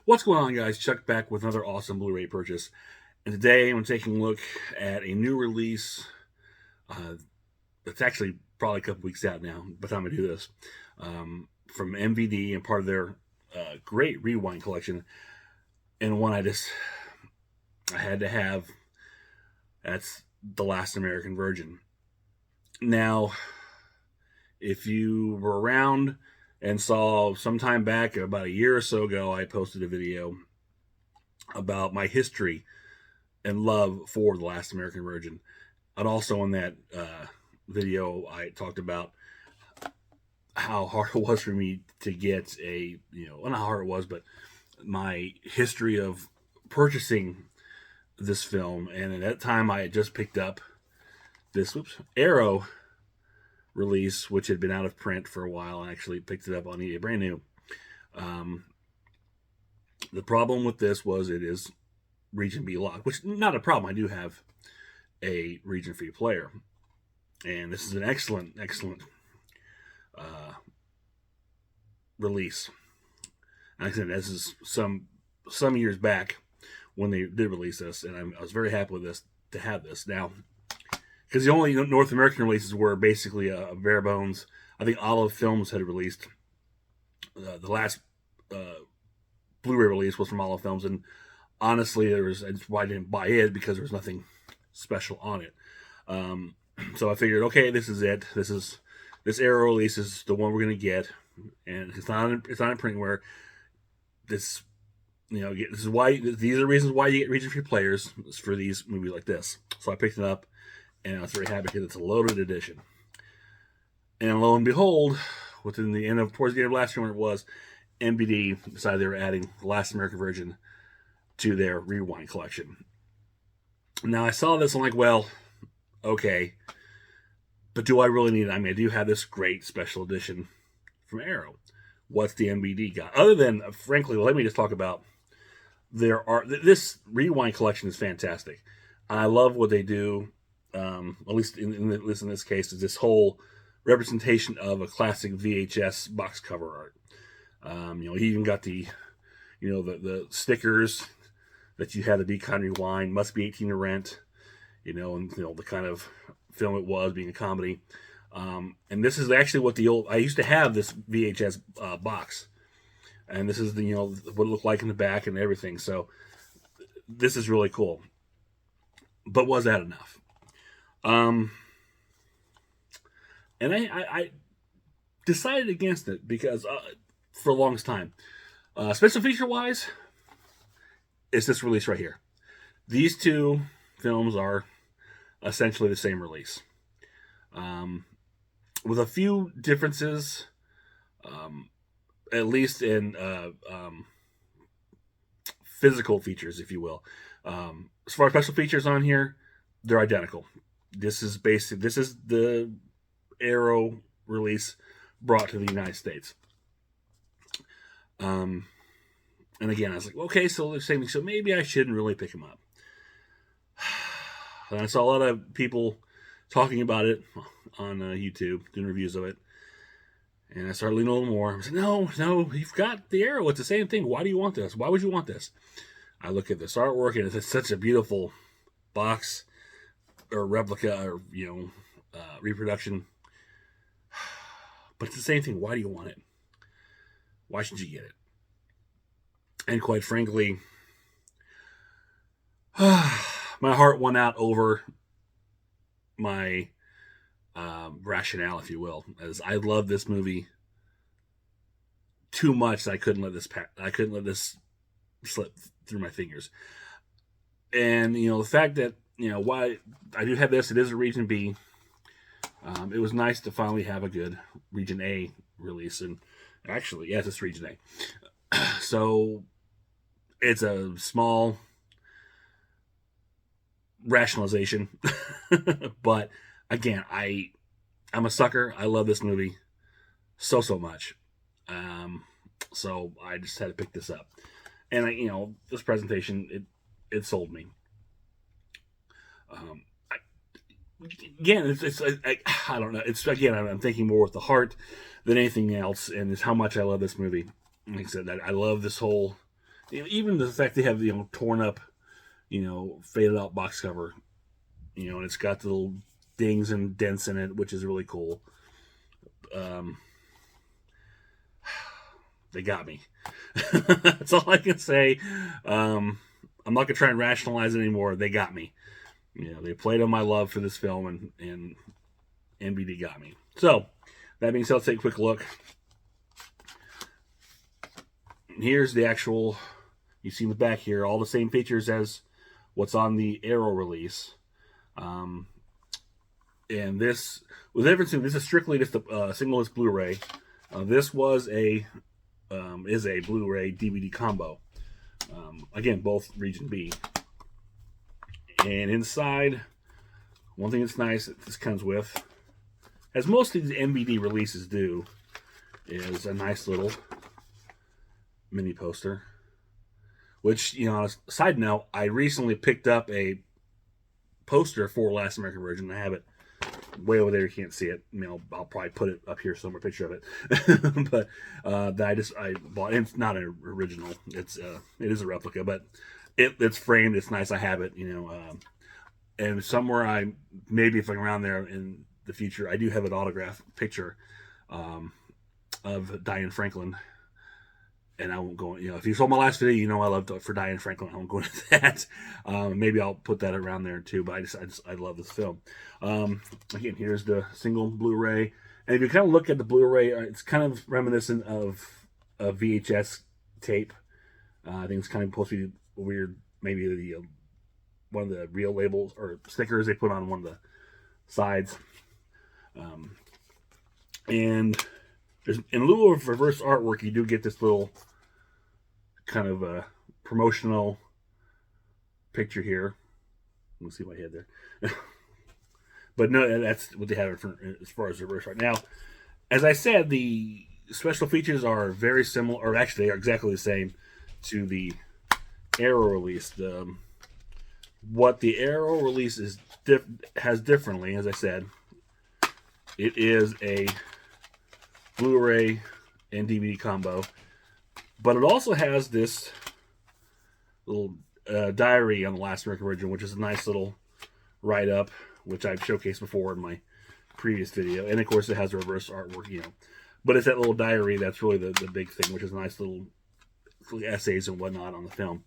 What's going on, guys? Chuck back with another awesome Blu-ray purchase. And today I'm taking a look at a new release. Uh, it's actually probably a couple weeks out now by the time I do this. From MVD and part of their great Rewind collection. And one I had to have. That's The Last American Virgin. Now, if you were around and saw sometime back, about a year or so ago, I posted a video about my history and love for The Last American Virgin. And also in that video, I talked about how hard it was for me to get not how hard it was, but my history of purchasing this film. And at that time, I had just picked up this Arrow release, which had been out of print for a while. I actually picked it up on eBay, brand new. The problem with this was it is region B locked, which is not a problem. I do have a region free player, and this is an excellent release. And like I said, this is some years back when they did release this, and I was very happy with this to have this now. Because the only North American releases were basically a bare bones. I think Olive Films had released the last Blu-ray release was from Olive Films, and honestly, that's why I didn't buy it, because there was nothing special on it. So I figured, okay, this is it. This Arrow release is the one we're gonna get, and it's not in printware. This is why these are reasons why you get region free players, is for these movies like this. So I picked it up. And I was very happy because it's a loaded edition. And lo and behold, towards the end of last year when it was, MVD decided they were adding The Last American Virgin to their Rewind collection. Now I saw this, I'm like, well, okay, but do I really need it? I mean, I do have this great special edition from Arrow. What's the MVD got? Other than, frankly, let me just talk about this Rewind collection is fantastic. I love what they do. At least in this case, is this whole representation of a classic VHS box cover art. He even got the stickers that you had to Decon Rewind, must be 18 to rent, and the kind of film it was, being a comedy. And this is actually what I used to have this VHS box, and this is what it looked like in the back and everything. So this is really cool. But was that enough? And I decided against it because for the longest time, special feature wise, it's this release right here. These two films are essentially the same release, with a few differences, at least in physical features, if you will. As far as special features on here, they're identical. This is the Arrow release brought to the United States. And again, I was like, okay, so they're saying, so maybe I shouldn't really pick them up. And I saw a lot of people talking about it on YouTube, doing reviews of it. And I started leaning a little more. I said, no, you've got the Arrow. It's the same thing. Why do you want this? Why would you want this? I look at this artwork, and it's such a beautiful box or replica or reproduction, but it's the same thing. Why do you want it? Why should you get it? And quite frankly, my heart won out over my rationale, if you will, as I love this movie too much that I couldn't let this slip through my fingers. And the fact that why I do have this, it is a region B. It was nice to finally have a good region A release, and actually, yes, it's region A. So it's a small rationalization, but again, I'm a sucker. I love this movie so much. So I just had to pick this up, and this presentation it sold me. Again, I don't know. I'm thinking more with the heart than anything else, and it's how much I love this movie. Like I said, I love this whole even the fact they have torn up, faded out box cover, and it's got the little dings and dents in it, which is really cool. They got me. That's all I can say. I'm not gonna try and rationalize it anymore. They got me. They played on my love for this film, and MVD got me. So, that being said, let's take a quick look. Here's the actual, you see in the back here, all the same features as what's on the Arrow release. And this, with everything, this is strictly just a single-disc Blu-ray. This is a Blu-ray DVD combo. Again, both region B. And inside, one thing that's nice that this comes with, as most of these MVD releases do, is a nice little mini poster. Which, on a side note, I recently picked up a poster for Last American Virgin. I have it way over there. You can't see it. I'll probably put it up here somewhere, picture of it. But that I bought. It's not an original. It is a replica, but it's framed. It's nice. I have it. And somewhere maybe if I'm around there in the future, I do have an autographed picture of Diane Franklin. And I won't go, if you saw my last video, I love for Diane Franklin. I won't go into that. Maybe I'll put that around there too. But I love this film. Again, here's the single Blu-ray. And if you kind of look at the Blu-ray, it's kind of reminiscent of a VHS tape. I think it's kind of supposed to be weird. Maybe one of the real labels or stickers they put on one of the sides. And in lieu of reverse artwork, you do get this little kind of a promotional picture here. Let me see my head there. But no, that's what they have as far as reverse art. Now, as I said, the special features are very similar, or actually they are exactly the same to the Arrow release. What the Arrow release has differently, as I said, it is a Blu-ray and DVD combo, but it also has this little diary on the Last American Virgin, which is a nice little write-up, which I've showcased before in my previous video, and of course it has reverse artwork, but it's that little diary that's really the big thing, which is nice little essays and whatnot on the film,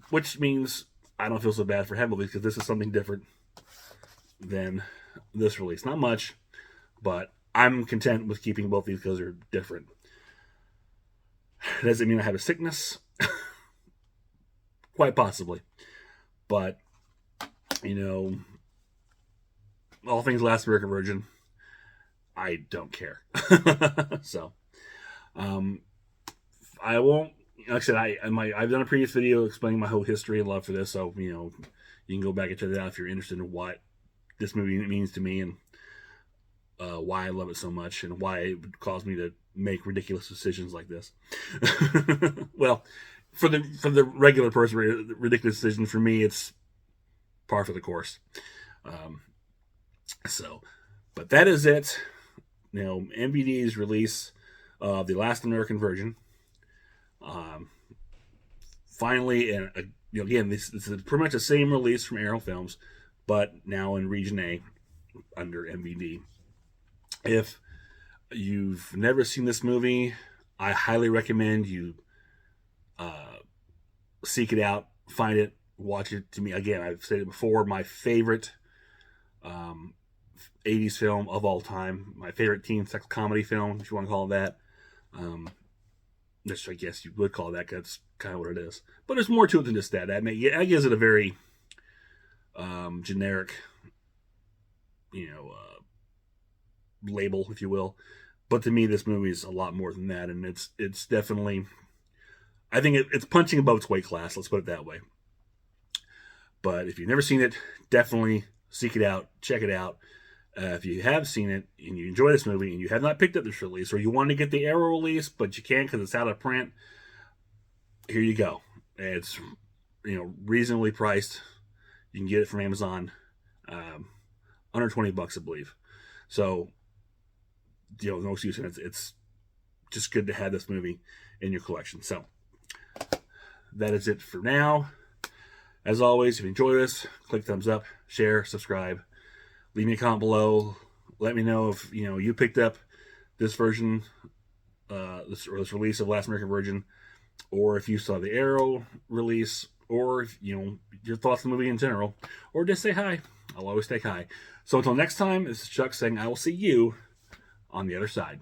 which means I don't feel so bad for heavily because this is something different than this release. Not much, but I'm content with keeping both these because they're different. Does it mean I have a sickness? Quite possibly. But, all things Last American Virgin, I don't care. So, I won't, like I said, I've done a previous video explaining my whole history and love for this, so, you can go back and check it out if you're interested in what this movie means to me and why I love it so much and why it would cause me to make ridiculous decisions like this. Well, for the regular person, ridiculous decision. For me, it's par for the course. But that is it. MVD's release of The Last American Virgin. Finally, and again, this is pretty much the same release from Arrow Films, but now in Region A under MVD. If you've never seen this movie, I highly recommend you seek it out, find it, watch it. To me, again, I've said it before, my favorite 80s film of all time, my favorite teen sex comedy film, if you want to call it that. Which I guess you would call that, because that's kind of what it is. But there's more to it than just that. That gives it a very generic, label, if you will. But to me, this movie is a lot more than that, and it's definitely, I think it's punching above its weight class. Let's put it that way. But if you've never seen it, definitely seek it out, check it out. If you have seen it and you enjoy this movie and you have not picked up this release, or you want to get the Arrow release but you can't because it's out of print, here you go. It's reasonably priced. You can get it from Amazon, under $20, I believe. So no excuse. It's just good to have this movie in your collection. So that is it for now. As always, if you enjoy this, click thumbs up, share, subscribe. Leave me a comment below. Let me know if you picked up this version, this release of Last American Virgin, or if you saw the Arrow release, or if, your thoughts on the movie in general, or just say hi. I'll always take hi. So until next time, this is Chuck saying I will see you on the other side.